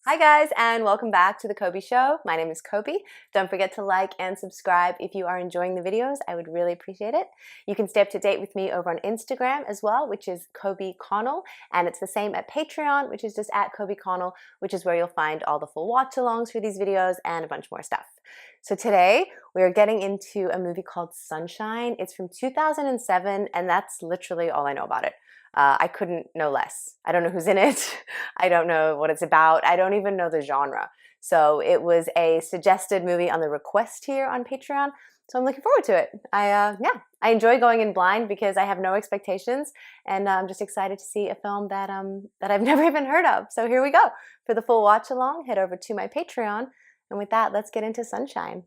Hi guys, and welcome back to the Coby Show. My name is Coby. Don't forget to like and subscribe if you are enjoying the videos. I would really appreciate it. You can stay up to date with me over on Instagram as well, which is Coby Connell, and it's the same at Patreon, which is just at Coby Connell, which is where you'll find all the full watch-alongs for these videos and a bunch more stuff. So today we are getting into a movie called Sunshine. It's from 2007, and that's literally all I know about it. I couldn't know less. I don't know who's in it. I don't know what it's about. I don't even know the genre. So it was a suggested movie on the request here on Patreon. So I'm looking forward to it. I enjoy going in blind because I have no expectations, and I'm just excited to see a film that I've never even heard of. So here we go. For the full watch along, head over to my Patreon. And with that, let's get into Sunshine.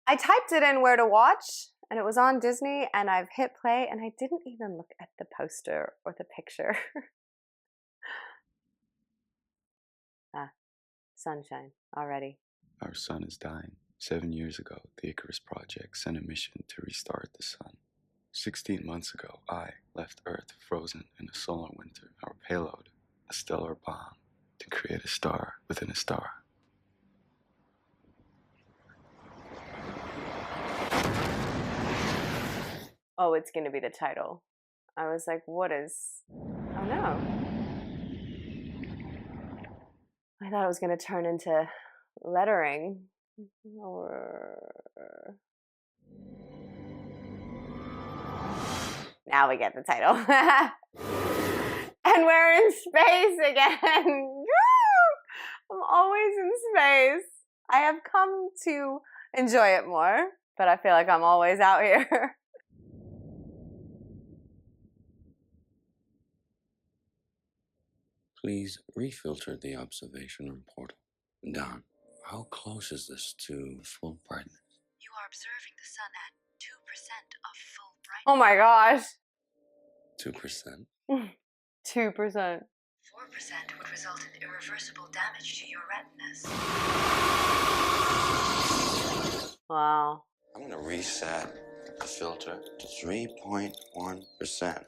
I typed it in where to watch, and it was on Disney, and I've hit play, and I didn't even look at the poster or the picture. Sunshine already. Our sun is dying. 7 years ago, the Icarus project sent a mission to restart the sun. 16 months ago, I left Earth frozen in a solar winter. Our payload, a stellar bomb, to create a star within a star. Oh, it's going to be the title. I was like, what is... Oh, no. I thought it was going to turn into lettering. Now we get the title. And we're in space again. I'm always in space. I have come to enjoy it more, but I feel like I'm always out here. Please refilter the observation portal. Don, how close is this to full brightness? You are observing the sun at 2% of full brightness. Oh my gosh. 2%? 2%. 4% would result in irreversible damage to your retinas. Wow. I'm going to reset the filter to 3.1%.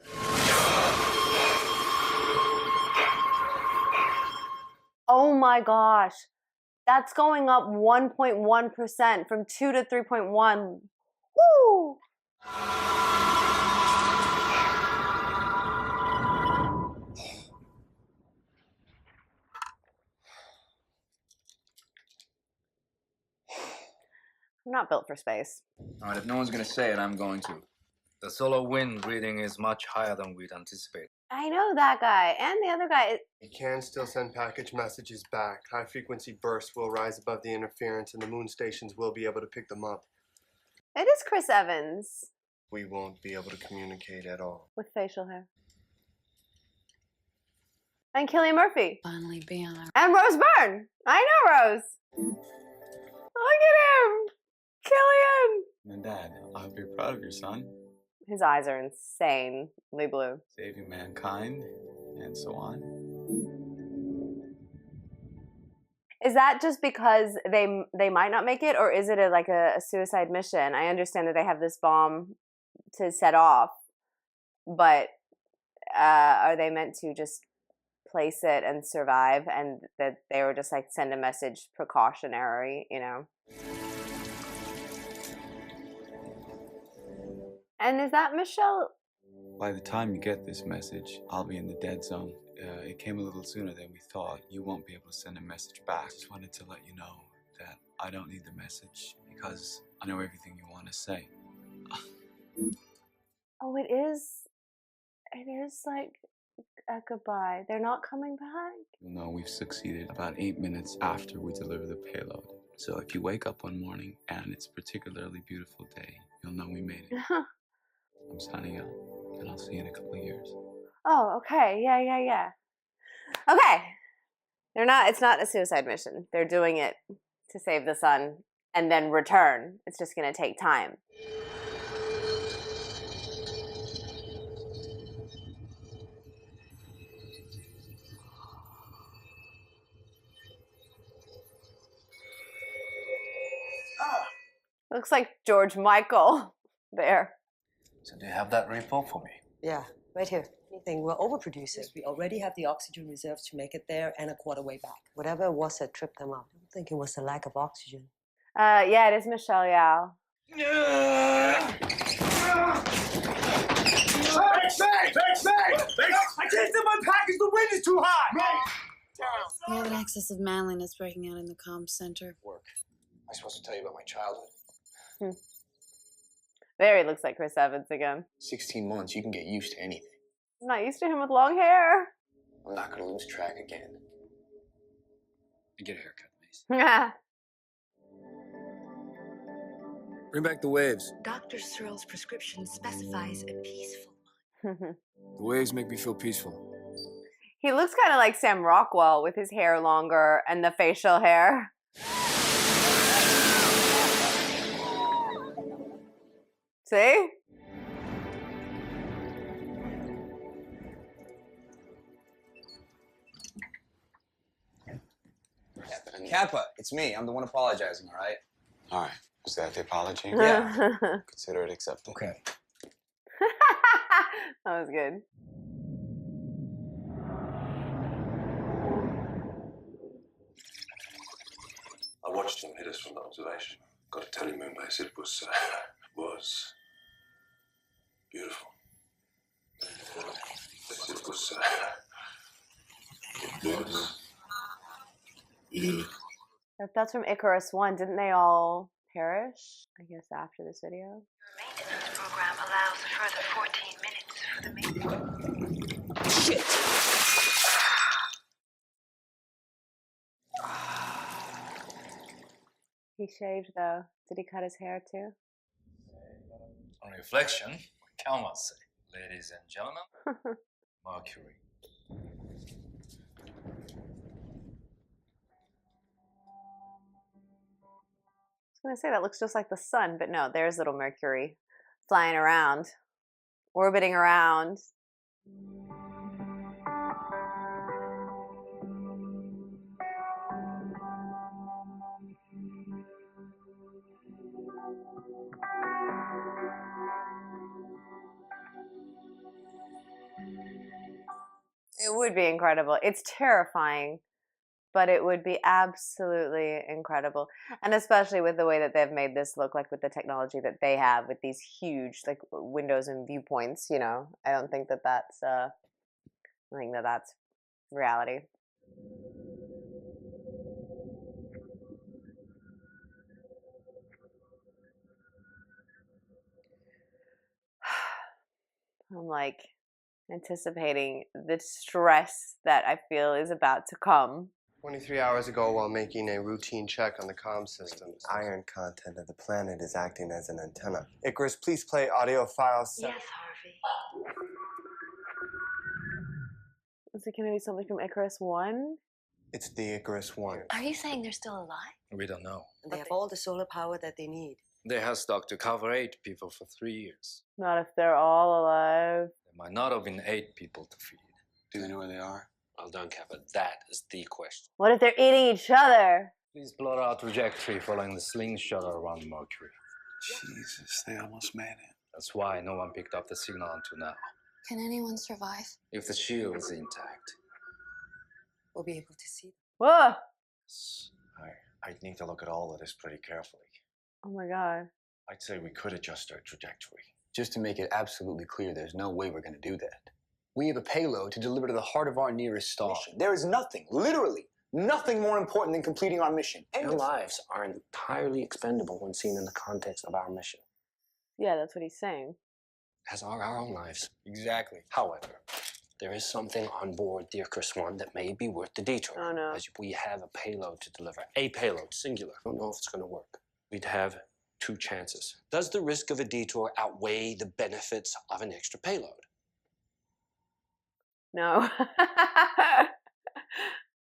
Oh my gosh. That's going up 1.1% from 2 to 3.1. Woo! I'm not built for space. All right, if no one's going to say it, I'm going to. The solar wind reading is much higher than we'd anticipated. I know that guy and the other guy. You can still send package messages back. High-frequency bursts will rise above the interference, and the moon stations will be able to pick them up. It is Chris Evans. We won't be able to communicate at all. With facial hair. And Cillian Murphy. Finally be on our... And Rose Byrne. I know Rose. Look at him. Cillian. And Dad, I hope you're proud of your son. His eyes are insanely blue. Saving mankind, and so on. Is that just because they might not make it, or is it like a suicide mission? I understand that they have this bomb to set off, but are they meant to just place it and survive, and that they were just like send a message precautionary, you know? And is that Michelle? By the time you get this message, I'll be in the dead zone. It came a little sooner than we thought. You won't be able to send a message back. Just wanted to let you know that I don't need the message because I know everything you want to say. Oh, it is like a goodbye. They're not coming back? No, we've succeeded about 8 minutes after we deliver the payload. So if you wake up one morning and it's a particularly beautiful day, you'll know we made it. I'm signing out, and I'll see you in a couple of years. Oh, okay. Yeah. Okay. It's not a suicide mission. They're doing it to save the sun and then return. It's just going to take time. Looks like George Michael there. So do you have that repo for me? Yeah, right here. Anything, we're overproducing. Yes, we already have the oxygen reserves to make it there and a quarter way back. Whatever it was that tripped them up. I don't think it was the lack of oxygen. Yeah, it is Michelle Yeoh. I can't send my package, the wind is too high! You have an excess of manliness breaking out in the comms center. Work. Am I supposed to tell you about my childhood? There he looks like Chris Evans again. 16 months, you can get used to anything. I'm not used to him with long hair. I'm not gonna lose track again. Get a haircut, please. Yeah. Bring back the waves. Dr. Searle's prescription specifies a peaceful The waves make me feel peaceful. He looks kind of like Sam Rockwell with his hair longer and the facial hair. See? Kappa, it's me. I'm the one apologizing, all right? All right. Was that the apology? Yeah. Consider it accepted. Okay. That was good. I watched him hit us from the observation. Got to tell you, Moonbase, it was beautiful. It was If that's from Icarus I, didn't they all perish? I guess after this video. Your maintenance program allows a further 14 minutes for the maintenance. Shit! He shaved though. Did he cut his hair too? On reflection, what can one say? Ladies and gentlemen, Mercury. I was gonna say that looks just like the sun, but no, there's little Mercury flying around, orbiting around. It would be incredible. It's terrifying, but it would be absolutely incredible. And especially with the way that they've made this look, like with the technology that they have with these huge like windows and viewpoints, you know. I don't think that that's reality. I'm like anticipating the stress that I feel is about to come. 23 hours ago, while making a routine check on the comm systems, iron content of the planet is acting as an antenna. Icarus, please play audio file. Yes, Harvey. Is it going to be something from Icarus 1? It's the Icarus One. Are you saying they're still alive? We don't know. And they have all the solar power that they need. They have stock to cover 8 people for 3 years. Not if they're all alive. There might not have been 8 people to feed. Do they know where they are? Well done, Kappa. That is the question. What if they're eating each other? Please plot our trajectory following the slingshot around Mercury. Jesus, they almost made it. That's why no one picked up the signal until now. Can anyone survive? If the shield is intact. We'll be able to see. Whoa! I'd need to look at all of this pretty carefully. Oh my god. I'd say we could adjust our trajectory. Just to make it absolutely clear, there's no way we're gonna do that. We have a payload to deliver to the heart of our nearest star. Mission. There is nothing, literally, nothing more important than completing our mission. Their lives are entirely expendable when seen in the context of our mission. Yeah, that's what he's saying. As are our own lives. Exactly. However, there is something on board the Icarus One that may be worth the detour. Oh no. As we have a payload to deliver. A payload, singular. I don't know if it's going to work. We'd have 2 chances. Does the risk of a detour outweigh the benefits of an extra payload? No.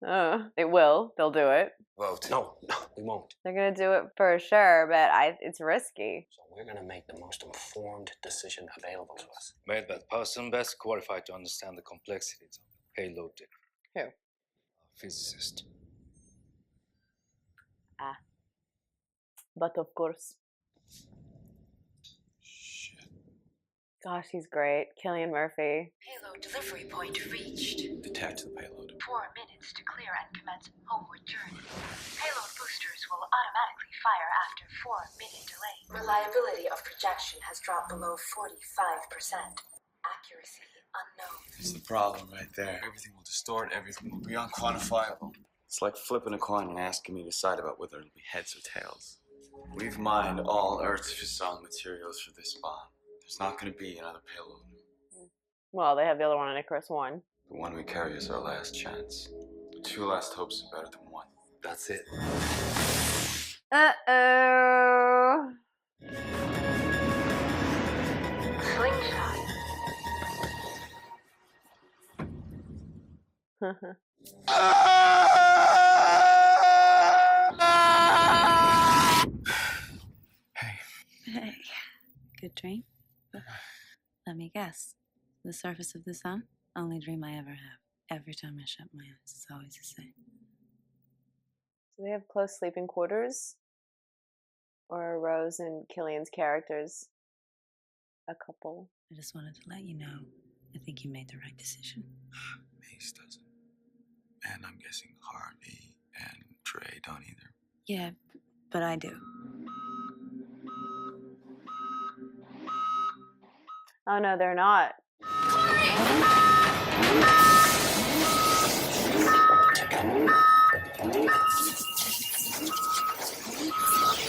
Oh, it will. They'll do it. Vote. No, we won't. They're gonna do it for sure, but it's risky. So we're going to make the most informed decision available to us. Made by the person best qualified to understand the complexities of the payload. Who? A physicist. But of course. Gosh, he's great. Cillian Murphy. Payload delivery point reached. Detach the payload. 4 minutes to clear and commence homeward journey. Payload boosters will automatically fire after 4-minute delay. Reliability of projection has dropped below 45%. Accuracy unknown. It's the problem right there. Everything will distort, everything will be unquantifiable. It's like flipping a coin and asking me to decide about whether it'll be heads or tails. We've mined all Earth's fissile materials for this bomb. There's not going to be another payload. Well, they have the other one on Icarus I. The one we carry is our last chance. 2 last hopes is better than 1. That's it. Uh-oh. Slingshot. Hey, good dream? Let me guess. The surface of the sun? Only dream I ever have. Every time I shut my eyes, it's always the same. Do they have close sleeping quarters? Or are Rose and Cillian's characters a couple? I just wanted to let you know, I think you made the right decision. Mace doesn't. And I'm guessing Harvey and Trey don't either. Yeah, but I do. Oh no, they're not.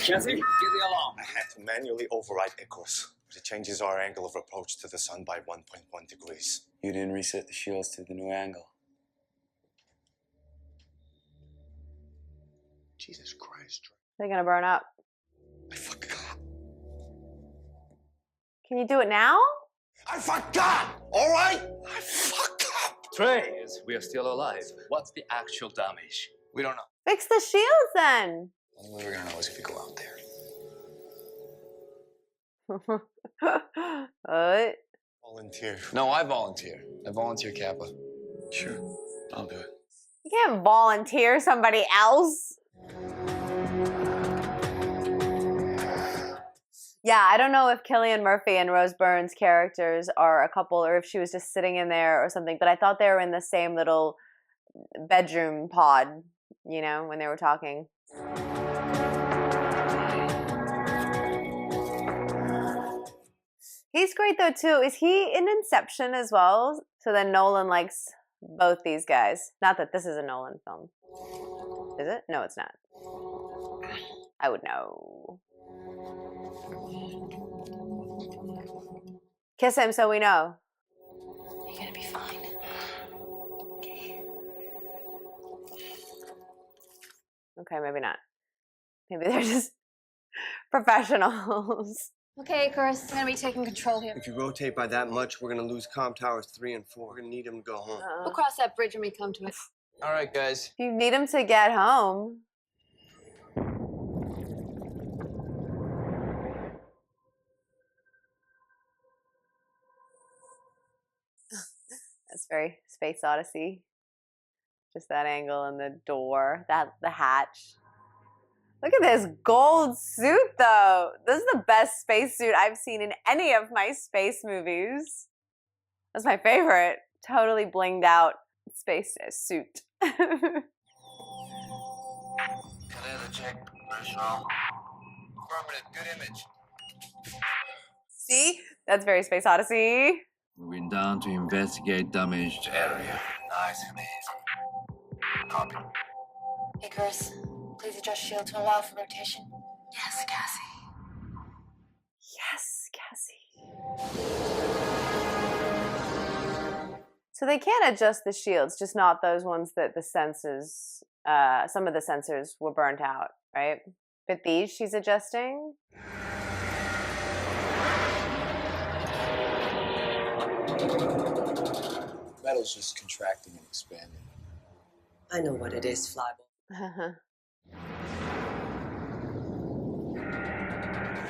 Jesse, give the alarm. I had to manually override Icarus. It changes our angle of approach to the sun by 1.1 degrees. You didn't reset the shields to the new angle. Jesus Christ. They're gonna burn up. I forgot. Can you do it now? I forgot! All right? I forgot! Trace, we are still alive. What's the actual damage? We don't know. Fix the shields then. Only way we're gonna know is if we go out there. What? Volunteer. No, I volunteer. I volunteer Kappa. Sure, I'll do it. You can't volunteer somebody else. Yeah, I don't know if Cillian Murphy and Rose Byrne's characters are a couple or if she was just sitting in there or something, but I thought they were in the same little bedroom pod, you know, when they were talking. He's great though too. Is he in Inception as well? So then Nolan likes both these guys. Not that this is a Nolan film. Is it? No, it's not. I would know. Kiss him so we know. You're gonna be fine. Okay, maybe not. Maybe they're just professionals. Okay, Icarus, I'm gonna be taking control here. If you rotate by that much, we're gonna lose comm towers 3 and 4. We're gonna need them to go home. We'll cross that bridge when we come to it. All right, guys. You need him to get home. That's very Space Odyssey. Just that angle and the door, the hatch. Look at this gold suit, though. This is the best space suit I've seen in any of my space movies. That's my favorite. Totally blinged out space suit. Clear the check. Personnel. Affirmative. Good image. See? That's very Space Odyssey. Moving down to investigate damaged area. Nice. Copy. Icarus, please adjust shield to allow for rotation. Yes, Cassie. Yes, Cassie. So they can adjust the shields, just not those ones that the sensors, some of the sensors were burnt out, right? But these she's adjusting. Metal's just contracting and expanding. I know what it is, Flyball.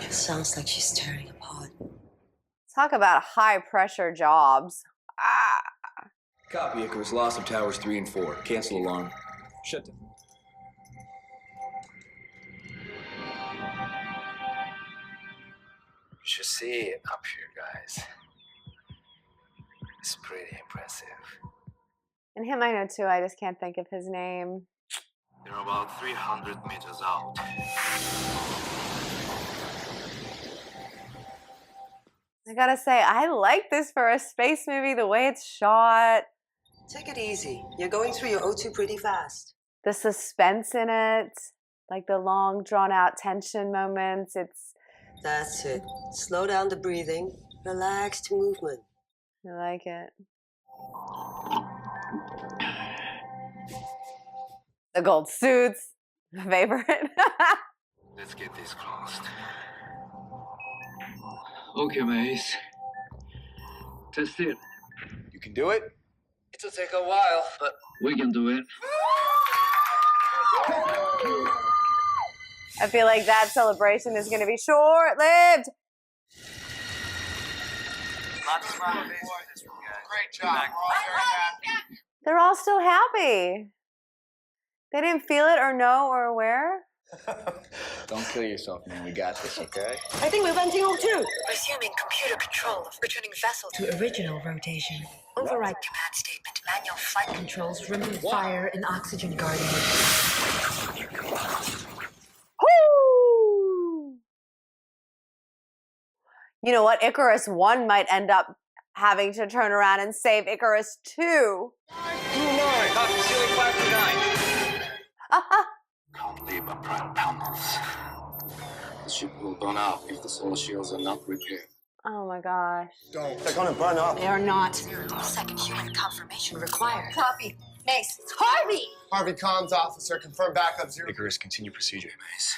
It sounds like she's tearing apart. Talk about high pressure jobs. Ah. Copy, Icarus. Loss of towers 3 and 4. Cancel alarm. Shut down. You should see it up here, guys. It's pretty impressive. And him I know too, I just can't think of his name. They're about 300 meters out. I gotta say, I like this for a space movie, the way it's shot. Take it easy. You're going through your O2 pretty fast. The suspense in it, like the long, drawn-out tension moments. That's it. Slow down the breathing. Relaxed movement. I like it. The gold suits, my favorite. Let's get this closed. Okay, Mace. Test it. You can do it? It'll take a while, but we can do it. I feel like that celebration is going to be short-lived. Great job. They're all still happy. They didn't feel it or know or aware. Don't kill yourself, man. We got this, okay? I think we're venting O2. Resuming computer control. Returning vessel to original rotation. Override command statement. Manual flight controls. Remove fire and oxygen guarding. Woo! You know what? Icarus I might end up having to turn around and save Icarus II. Can't leave a prime panels. The ship will burn up if the solar shields are not repaired. Oh my gosh. Don't. They're gonna burn up. They are not. Second human confirmation required. Copy. Mace. Harvey! Harvey comms officer, confirm backup 0. Icarus, continue procedure. Mace,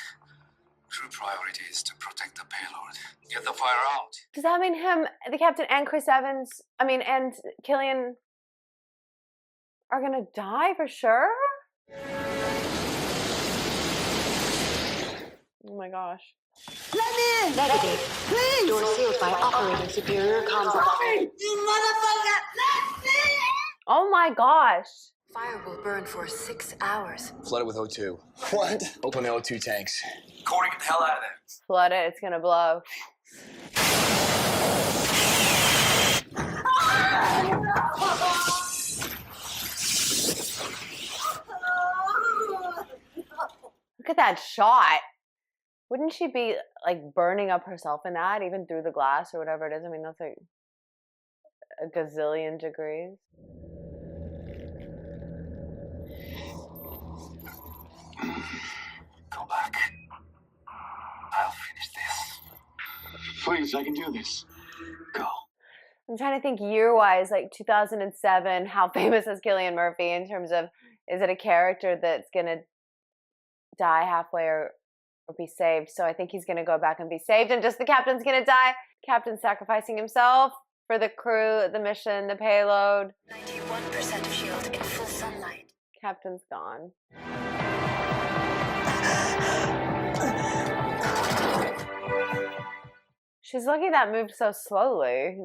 true priority is to protect the payload. Get the fire out. Does that mean him, the captain, and Chris Evans, and Cillian are gonna die for sure? Oh my gosh. Let me in! Negative. Please! Door sealed by operating superior comms. You motherfucker! Let me in! Oh my gosh. Fire will burn for 6 hours. Flood it with O2. What? Open the O2 tanks. Corey, get the hell out of there. Flood it, it's gonna blow. Look at that shot. Wouldn't she be like burning up herself in that, even through the glass or whatever it is? I mean, that's like a gazillion degrees. Go back. I'll finish this. Please, I can do this. Go. I'm trying to think year-wise, like 2007, how famous is Cillian Murphy in terms of, is it a character that's going to die halfway or be saved? So I think he's going to go back and be saved, and just the captain's going to die. Captain sacrificing himself for the crew, the mission, the payload. 91% of shield in full sunlight. Captain's gone. She's lucky that moved so slowly.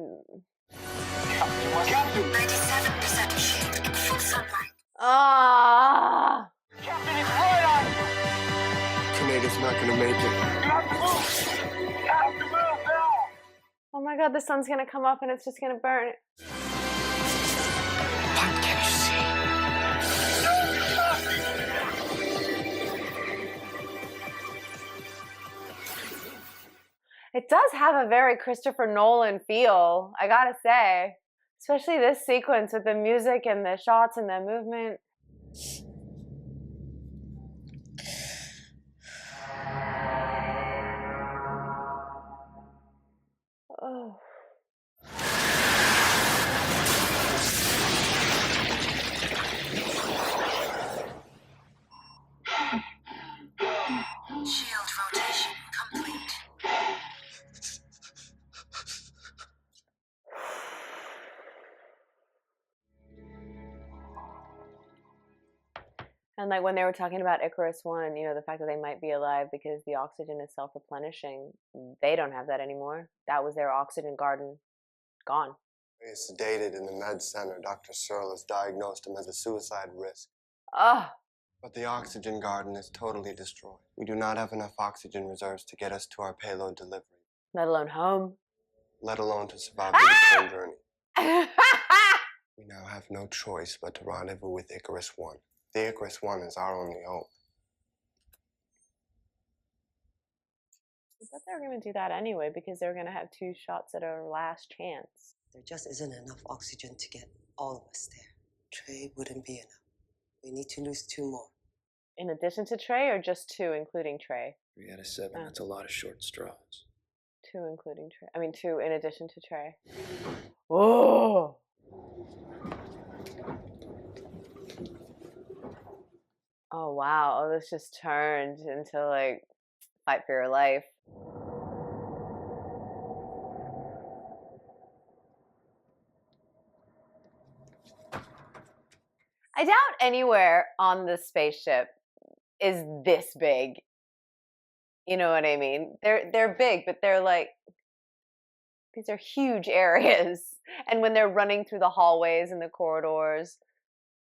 Captain! 97% of shield in full sunlight. Ah! Captain, it's right on! Kanada's not gonna make it. You have to move! You have to move now! Oh my god, the sun's gonna come up and it's just gonna burn it. What can you see? It does have a very Christopher Nolan feel, I gotta say. Especially this sequence with the music and the shots and the movement. Oh. Shield rotation complete. And like when they were talking about Icarus I, you know, the fact that they might be alive because the oxygen is self-replenishing, they don't have that anymore. That was their oxygen garden gone. He's sedated in the med center. Dr. Searle has diagnosed him as a suicide risk. Ugh. But the oxygen garden is totally destroyed. We do not have enough oxygen reserves to get us to our payload delivery. Let alone home. Let alone to survive the return journey. now have no choice but to rendezvous with Icarus I. The Icarus I is our only hope. I thought they were going to do that anyway because they were going to have 2 shots at our last chance. There just isn't enough oxygen to get all of us there. Trey wouldn't be enough. We need to lose 2 more. In addition to Trey, or just 2 including Trey? 3 out of 7, that's a lot of short straws. 2 including Trey. I mean, 2 in addition to Trey. Oh! Oh, wow. Oh, this just turned into, like, fight for your life. I doubt anywhere on the spaceship is this big. You know what I mean? They're big, but they're like, these are huge areas. And when they're running through the hallways and the corridors,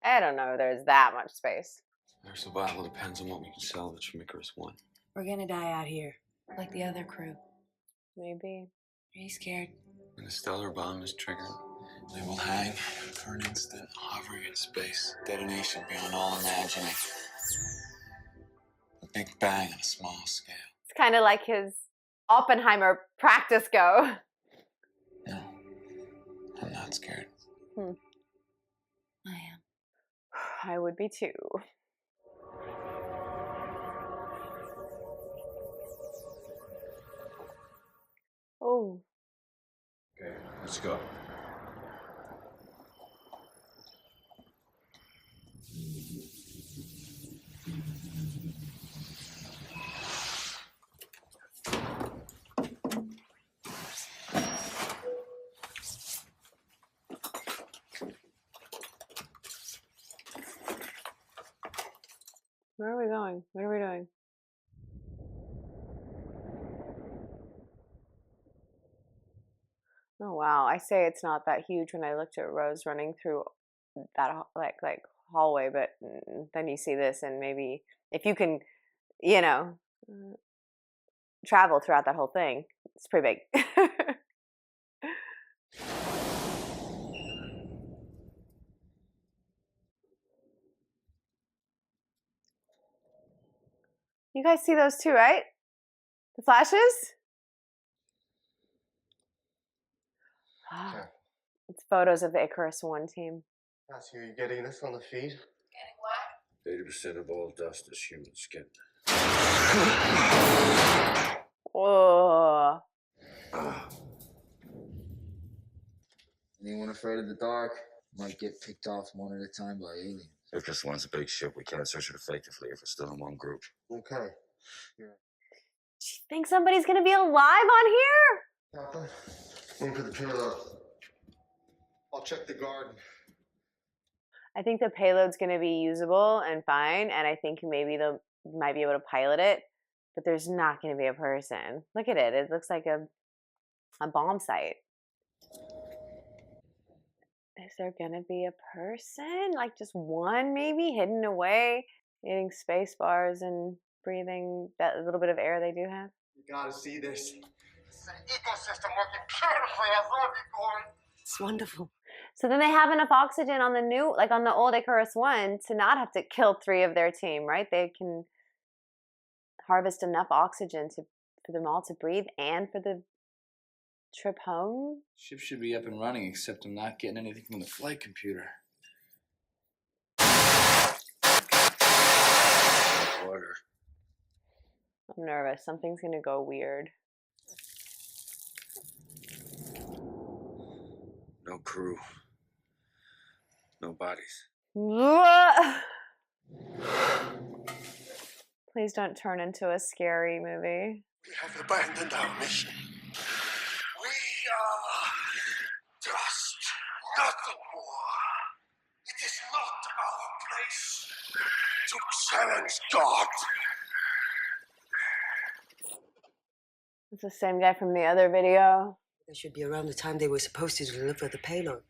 I don't know, there's that much space. Our survival depends on what we can salvage from Icarus I. We're gonna die out here, like the other crew. Maybe. Are you scared? When the stellar bomb is triggered, they will hang for an instant, hovering in space. Detonation beyond all imagining. A big bang on a small scale. It's kind of like his Oppenheimer practice go. No, I'm not scared. I am. I would be too. Oh. Okay, let's go. Where are we going? What are we doing? Oh wow! I say it's not that huge when I looked at Rose running through that like hallway, but then you see this, and maybe if you can, you know, travel throughout that whole thing, it's pretty big. You guys see those too, right? The flashes? Yeah. It's photos of the Icarus I team. Cassie, are you getting this on the feed? Getting what? 80% of all dust is human skin. Whoa. Anyone afraid of the dark might get picked off one at a time by aliens. If this one's a big ship, we can't search it effectively if it's still in one group. Okay. Do you think somebody's gonna be alive on here? Captain, aim for the payload. I'll check the garden. I think the payload's gonna be usable and fine, and I think maybe they might be able to pilot it, but there's not gonna be a person. Look at it. It looks like a bomb site. Is there gonna be a person? Like just one maybe hidden away, hitting space bars and breathing that little bit of air they do have? You gotta see this. It's an ecosystem working beautifully. I love you, Corey. It's wonderful. So then they have enough oxygen on the new, like on the old Icarus I to not have to kill 3 of their team, right? They can harvest enough oxygen for them all to breathe and for the trip home. Ship should be up and running, except I'm not getting anything from the flight computer. Order. I'm nervous. Something's gonna go weird. No crew. No bodies. Please don't turn into a scary movie. We have abandoned our mission. We are just nothing more. It is not our place to challenge God. It's the same guy from the other video. It should be around the time they were supposed to deliver the payload.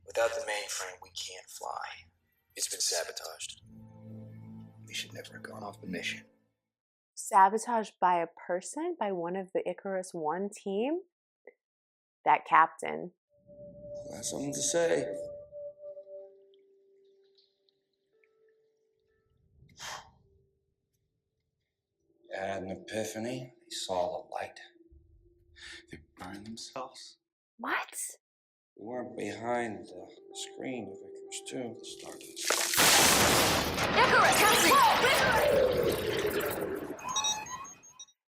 Without the mainframe, we can't fly. It's been sabotaged. We should never have gone off the mission. Sabotaged by a person? By one of the Icarus I team? That captain. That's something to say. They had an epiphany. They saw the light. They burned themselves. What? We weren't behind the screen of Icarus II that started.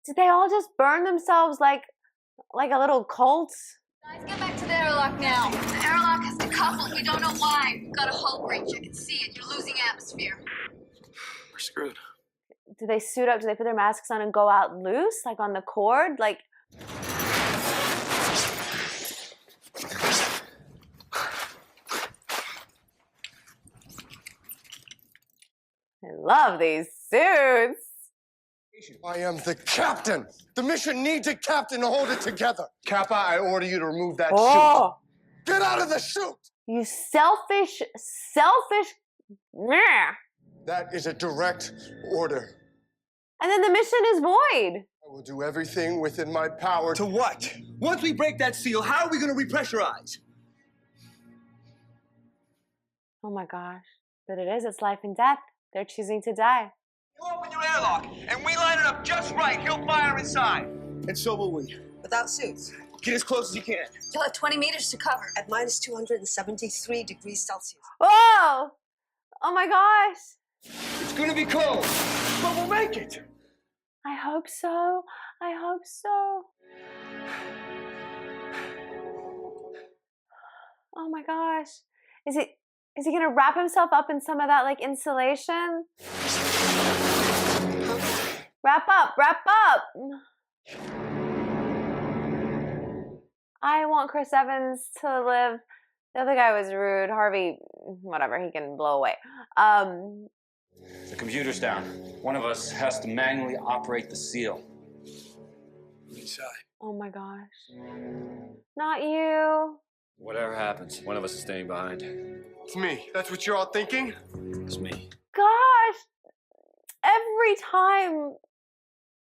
Did they all just burn themselves like a little cult? Guys, get back to the airlock now. The airlock has decoupled. We don't know why. We've got a hull breach. I can see it. You're losing atmosphere. We're screwed. Do they suit up? Do they put their masks on and go out loose? Like on the cord? Like... I love these suits. I am the captain. The mission needs a captain to hold it together. Kappa, I order you to remove that chute. Get out of the chute! You selfish... Meh. That is a direct order. And then the mission is void. I will do everything within my power. To what? Once we break that seal, how are we going to repressurize? Oh my gosh. But it is, it's life and death. They're choosing to die. You open your airlock, and we line it up just right. He'll fire inside. And so will we. Without suits. Get as close as you can. You'll have 20 meters to cover. At minus 273 degrees Celsius. Whoa! Oh my gosh. It's gonna be cold, but we'll make it. I hope so. I hope so. Oh my gosh. Is he gonna wrap himself up in some of that like insulation? Wrap up, wrap up. I want Chris Evans to live. The other guy was rude. Harvey, whatever, he can blow away. The computer's down. One of us has to manually operate the seal. Inside. Oh my gosh. Not you. Whatever happens, one of us is staying behind. It's me. That's what you're all thinking? It's me. Gosh. Every time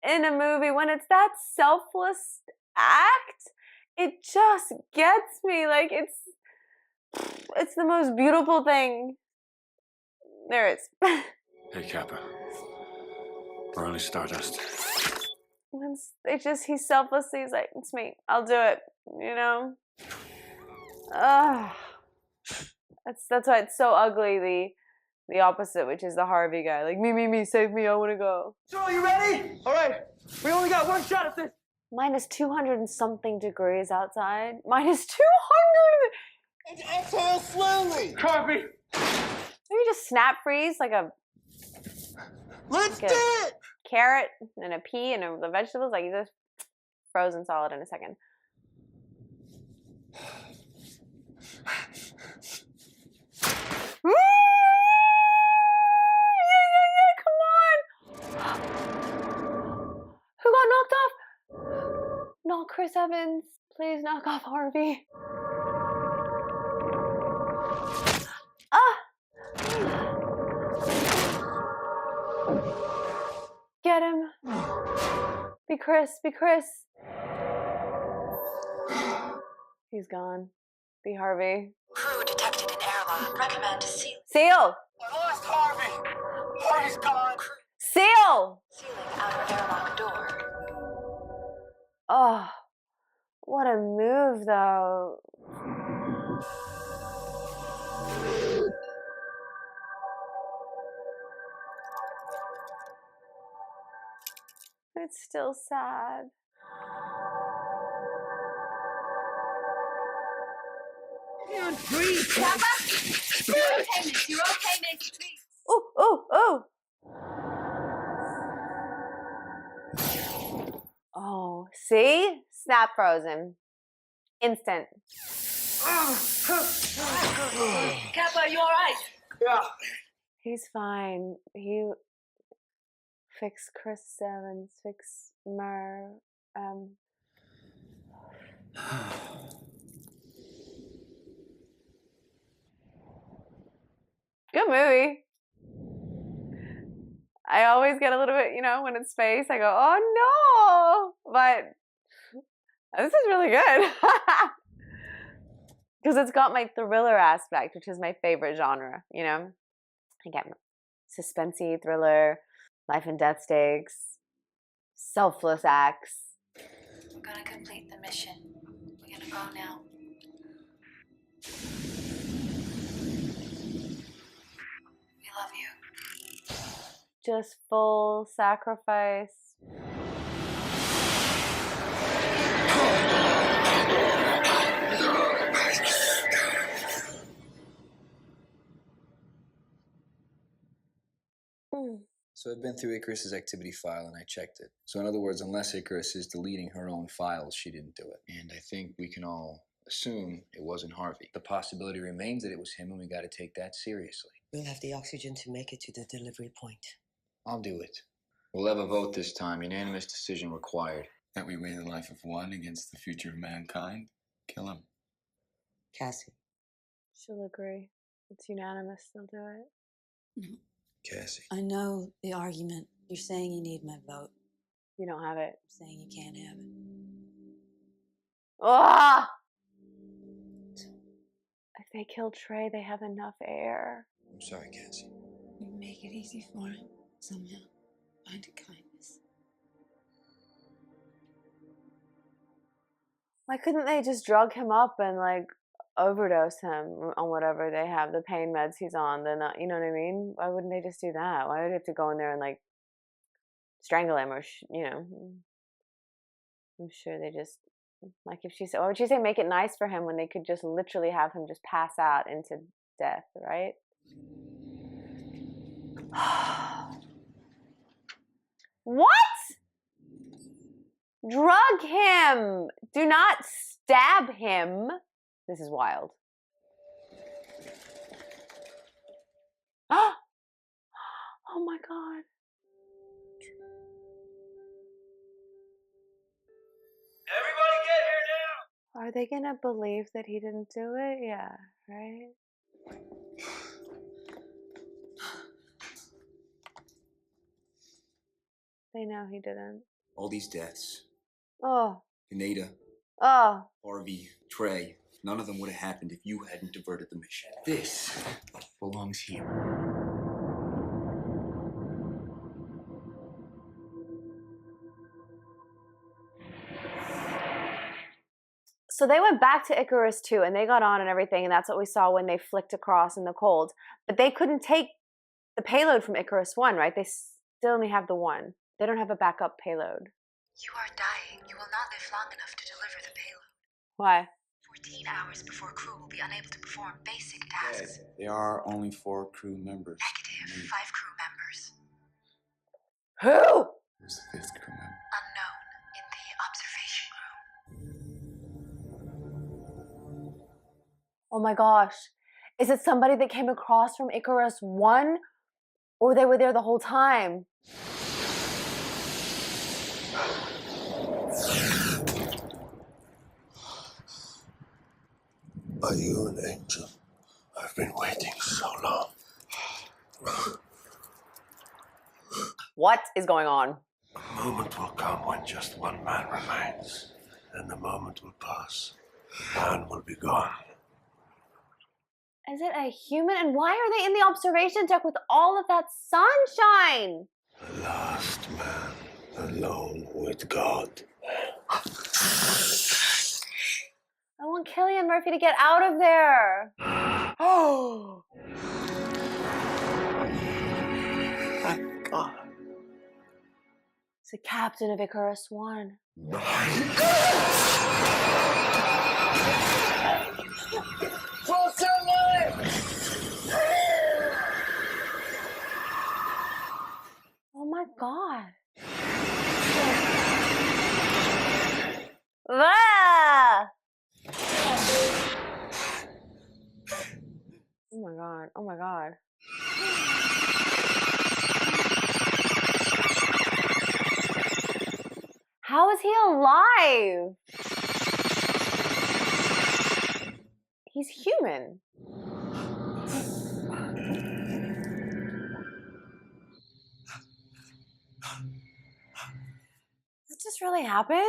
in a movie when it's that selfless act, it just gets me. Like it's the most beautiful thing there is. Hey, Kappa. We're only stardust. He's selflessly, he's like, it's me. I'll do it. You know? That's why it's so ugly, the opposite, which is the Harvey guy. Like, me, save me, I wanna go. So, are you ready? All right. We only got one shot at this. Minus 200 and something degrees outside. Minus 200! And exhale slowly. Copy. Maybe just snap freeze like a... Let's do it! Carrot and a pea and the vegetables. Like, you just frozen solid in a second. Yeah, come on! Who got knocked off? Not Chris Evans. Please knock off Harvey. Get him. Be Chris, be Chris. He's gone. Be Harvey. Crew detected in airlock. Recommend seal. Seal! I lost Harvey. Harvey's gone. Seal! Sealing outer airlock door. Oh, what a move, though. It's still sad. Breathe, Kappa. You're okay, Nick. You're okay, Nick. Please. Oh. Oh, see? Snap frozen. Instant. Kappa, you all right? Yeah. He's fine. He fix Chris Evans, fix Mer. Good movie. I always get a little bit, you know, when it's space, I go, oh no! But this is really good. Because it's got my thriller aspect, which is my favorite genre, you know? I get suspensey, thriller, life and death stakes, selfless acts. We're gonna complete the mission. We're gonna go now. We love you. Just full sacrifice. So I've been through Icarus's activity file and I checked it. So in other words, unless Icarus is deleting her own files, she didn't do it. And I think we can all assume it wasn't Harvey. The possibility remains that it was him and we gotta take that seriously. We'll have the oxygen to make it to the delivery point. I'll do it. We'll have a vote this time. Unanimous decision required. That we weigh the life of one against the future of mankind. Kill him. Cassie. She'll agree. It's unanimous. They'll do it. No. Cassie. I know the argument. You're saying you need my vote. You don't have it. I'm saying you can't have it. Ah! If they kill Trey, they have enough air. I'm sorry, Cassie. You make it easy for him somehow. Find a kindness. Why couldn't they just drug him up and like overdose him on whatever they have, the pain meds he's on? Then you know what I mean? Why wouldn't they just do that? Why would they have to go in there and like strangle him or you know? I'm sure they just like if she said, why would she say make it nice for him when they could just literally have him just pass out into death, right? What? Drug him! Do not stab him! This is wild. Oh my god. Everybody get here now! Are they gonna believe that he didn't do it? Yeah, right? They know he didn't. All these deaths. Oh. Kaneda. Oh. Harvey. Trey. None of them would have happened if you hadn't diverted the mission. This belongs here. So they went back to Icarus II and they got on and everything, and that's what we saw when they flicked across in the cold. But they couldn't take the payload from Icarus I, right? They still only have the one. They don't have a backup payload. You are dying. You will not live long enough to deliver the payload. Why? 14 hours before crew will be unable to perform basic tasks. There are only 4 crew members. Negative. 5 crew members. Who? Who's the 5th crew member? Unknown. In the observation room. Oh my gosh. Is it somebody that came across from Icarus I? Or they were there the whole time? Are you an angel? I've been waiting so long. What is going on? A moment will come when just one man remains. Then the moment will pass. The man will be gone. Is it a human? And why are they in the observation deck with all of that sunshine? The last man alone with God. I want Cillian Murphy to get out of there. Oh. Thank God. It's the captain of Icarus I. Oh my god. Ah! Oh my god. Oh my god. How is he alive? He's human. this really happen?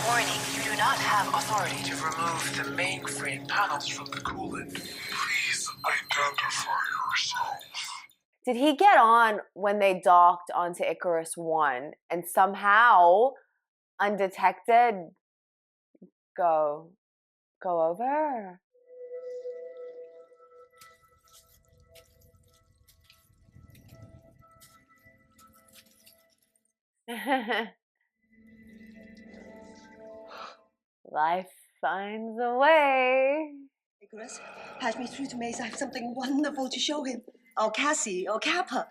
Warning, you do not have authority to remove the mainframe panels from the coolant. Please identify yourself. Did he get on when they docked onto Icarus I and somehow, undetected, go over? Life finds a way. Icarus, patch me through to Mace. I have something wonderful to show him. Or Cassie, or Kappa.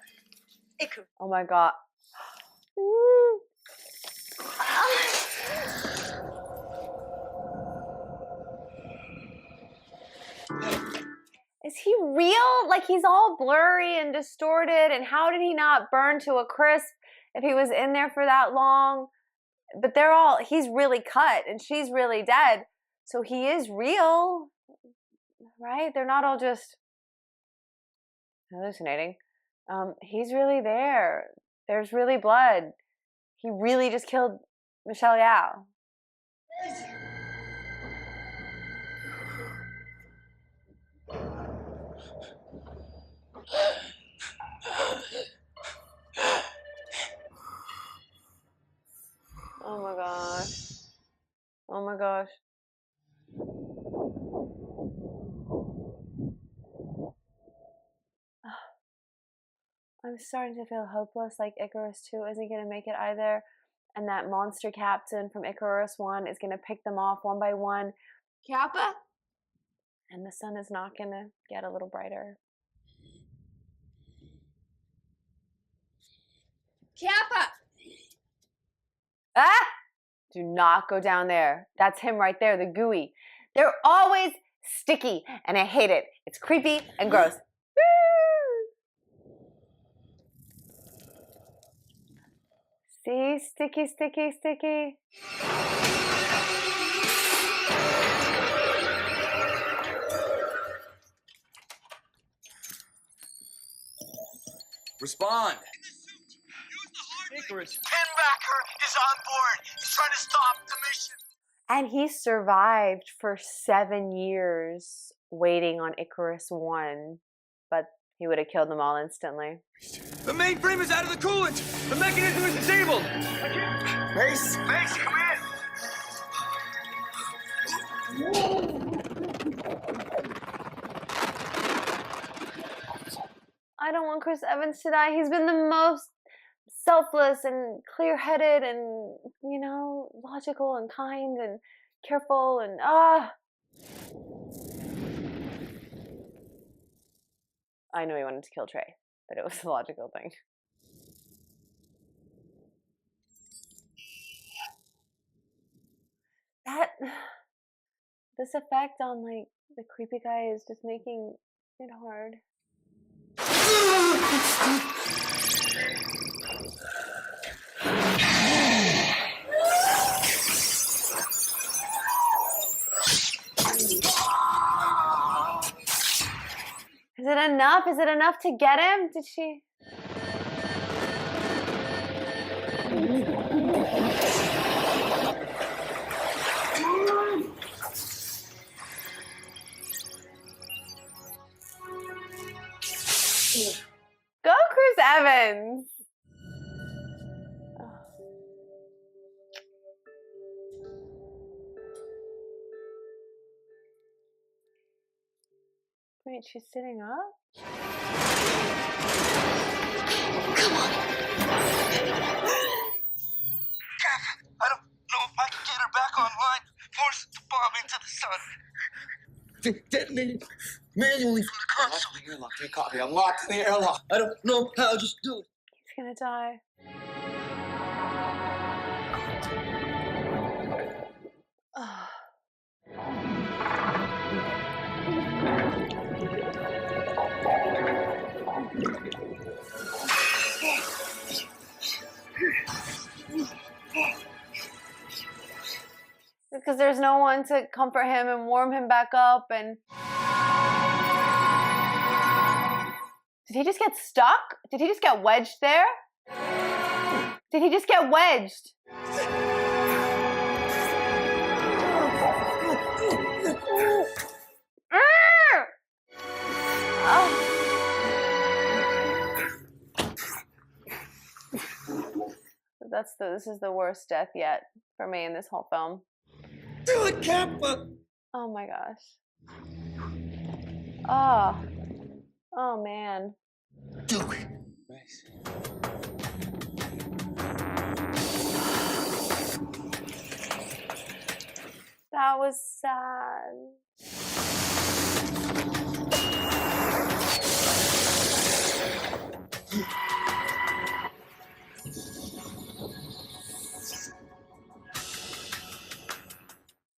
Icarus. Oh my god. Is he real? Like, he's all blurry and distorted, and how did he not burn to a crisp if he was in there for that long? But he's really cut and she's really dead. So he is real, right? They're not all just hallucinating. He's really there. There's really blood. He really just killed Michelle Yeoh. Oh my gosh. Oh my gosh. I'm starting to feel hopeless, like Icarus II isn't going to make it either. And that monster captain from Icarus I is going to pick them off one by one. Kappa? And the sun is not going to get a little brighter. Kappa! Ah! Do not go down there. That's him right there, the gooey. They're always sticky, and I hate it. It's creepy and gross. See? Sticky, sticky, sticky. Respond. Icarus. Pinbacker is on board. He's trying to stop the mission. And he survived for 7 years waiting on Icarus I, but he would have killed them all instantly. The mainframe is out of the coolant! The mechanism is disabled! Mace! Mace, come I don't want Chris Evans to die. He's been the most selfless and clear-headed and, you know, logical and kind and careful and I know he wanted to kill Trey, but it was the logical thing. This effect on, like, the creepy guy is just making it hard. Is it enough? Is it enough to get him? Did she? Go, Chris Evans! Wait, she's sitting up? Come on. Cap, I don't know if I can get her back online. Force the bomb into the sun. Detonate manually from the console. The airlock, you copy. I'm locked in the airlock. I don't know how, just do it. He's gonna die. Because there's no one to comfort him and warm him back up. And did he just get stuck? Did he just get wedged there? Did he just get wedged? This is the worst death yet for me in this whole film. Do it, Kappa! Oh my gosh. Oh man. Do it. That was sad.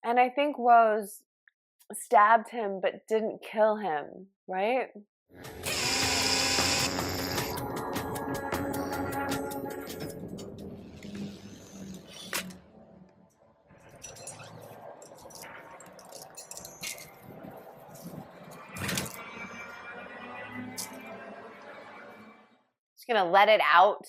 And I think Rose stabbed him but didn't kill him, right? Just gonna let it out.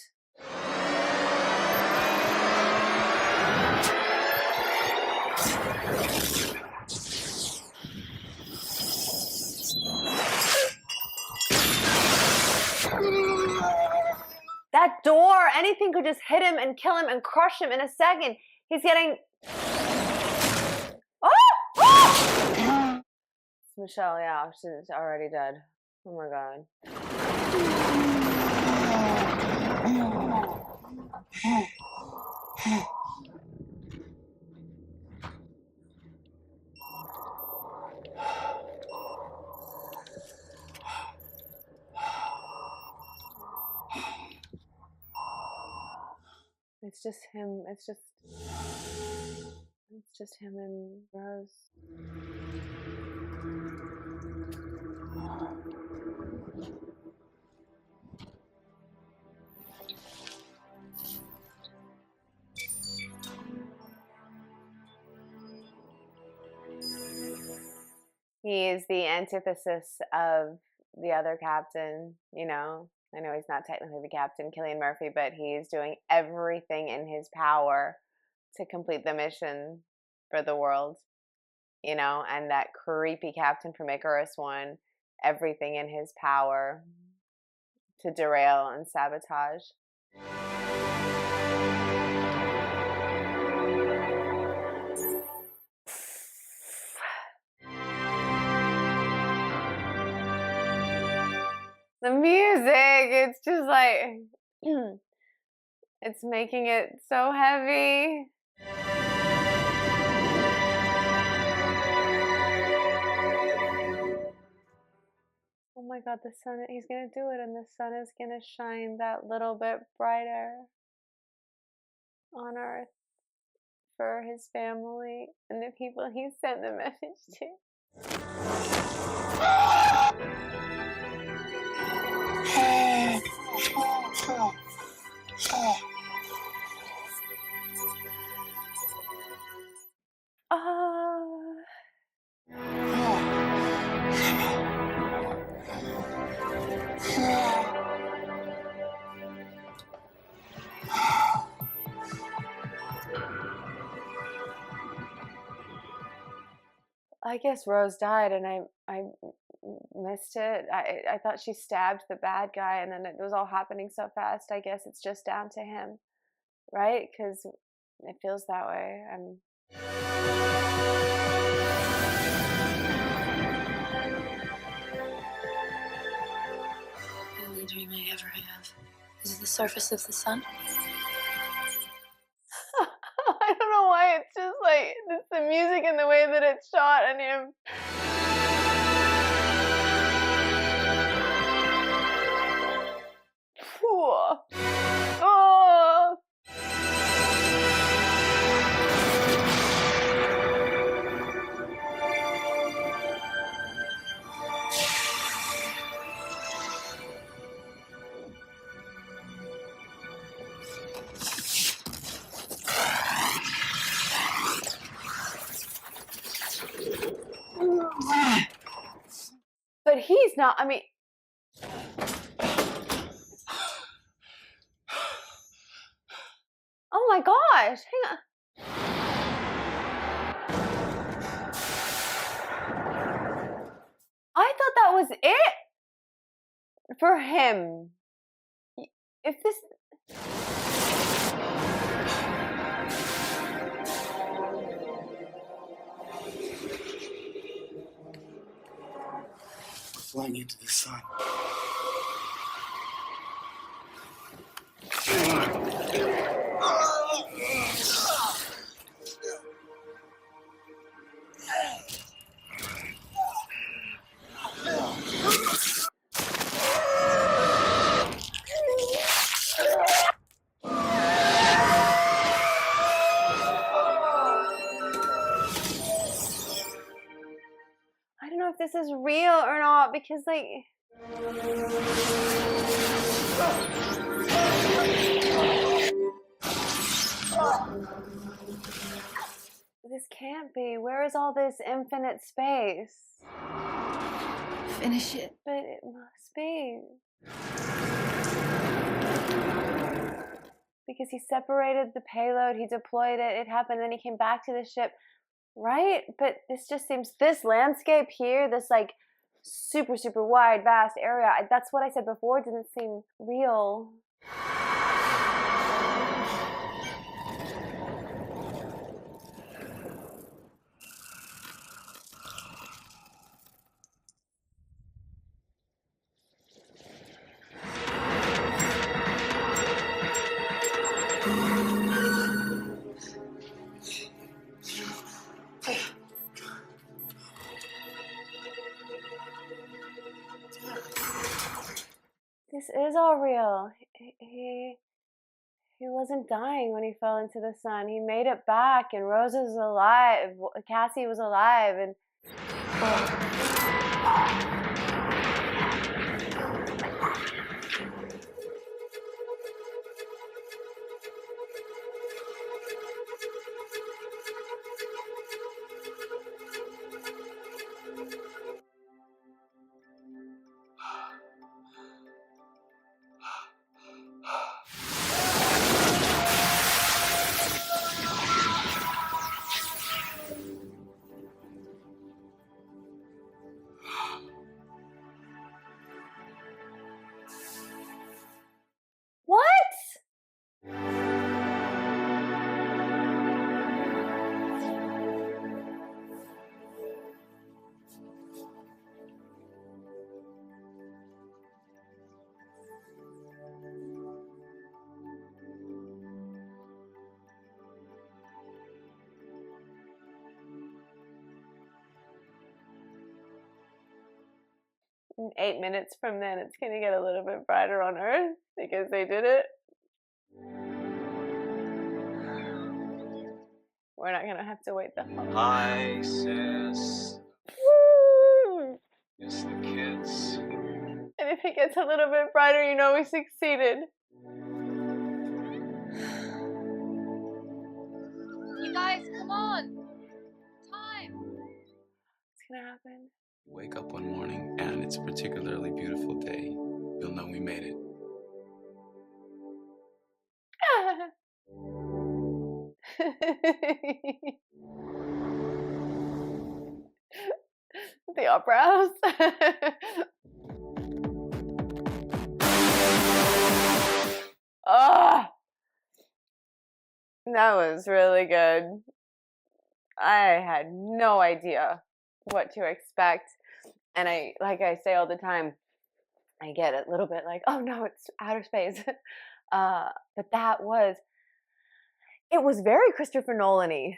That door, anything could just hit him and kill him and crush him in a second. He's getting... Oh! Oh! It's Michelle, yeah, she's already dead. Oh my god. It's just him. It's just him and Rose. He is the antithesis of the other captain, you know. I know he's not technically the captain, Cillian Murphy, but he's doing everything in his power to complete the mission for the world, you know. And that creepy captain from Icarus I, everything in his power to derail and sabotage. The music, it's just like, it's making it so heavy. Oh my god, the sun, he's gonna do it, and the sun is gonna shine that little bit brighter on Earth for his family and the people he sent the message to. I guess Rose died, and I missed it. I thought she stabbed the bad guy, and then it was all happening so fast. I guess it's just down to him, right? Because it feels that way. The only dream I ever have is the surface of the sun. I don't know why it's just like it's the music and the way that it's shot and him. Oh. But he's not, I mean... gosh, hang on. I thought that was it for him. If this... We're flying into the sun. I don't know if this is real or not because, like, this can't be. Where is all this infinite space? Finish it. But it must be. Because he separated the payload, he deployed it, it happened, then he came back to the ship. Right? But this just seems, this landscape here, this like super, super wide, vast area, that's what I said before, didn't seem real. This is all real. He wasn't dying when he fell into the sun. He made it back, and Rosa was alive. Cassie was alive, and what? In 8 minutes from then, it's gonna get a little bit brighter on Earth because they did it. We're not gonna have to wait the whole... Hi, sis. Woo! Miss the kids. And if it gets a little bit brighter, you know we succeeded. You guys, come on! Time! What's gonna happen? Wake up one morning and it's a particularly beautiful day. You'll know we made it. The opera house. Oh, that was really good. I had no idea what to expect. And like I say all the time, I get a little bit like, oh no, it's outer space. But it was very Christopher Nolan-y,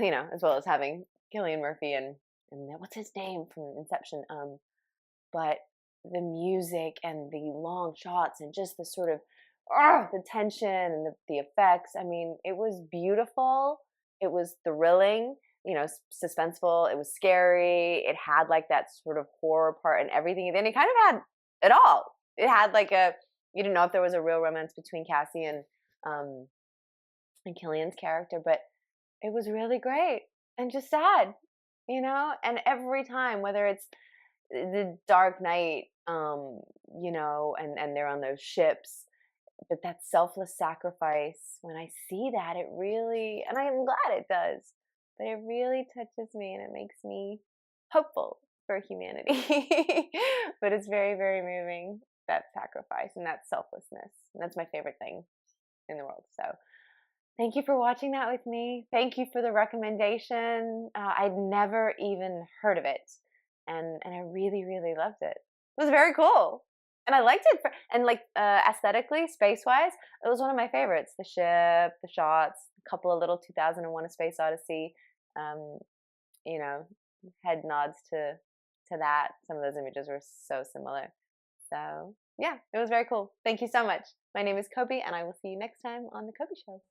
you know, as well as having Cillian Murphy and what's his name from Inception. But the music and the long shots and just the sort of the tension and the effects. I mean, it was beautiful. It was thrilling, you know, suspenseful. It was scary. It had like that sort of horror part and everything. And then it kind of had it all. It had like you didn't know if there was a real romance between Cassie and Cillian's character, but it was really great and just sad, you know. And every time, whether it's the dark night, you know, and they're on those ships, but that selfless sacrifice, when I see that, it really, and I'm glad it does, but it really touches me and it makes me hopeful for humanity. But it's very, very moving, that sacrifice and that selflessness. And that's my favorite thing in the world. So thank you for watching that with me. Thank you for the recommendation. I'd never even heard of it. And I really, really loved it. It was very cool. And I liked it. And like aesthetically, space-wise, it was one of my favorites. The ship, the shots, a couple of little 2001: A Space Odyssey, you know, head nods to that. Some of those images were so similar. So yeah, it was very cool. Thank you so much. My name is Coby, and I will see you next time on The Coby Show.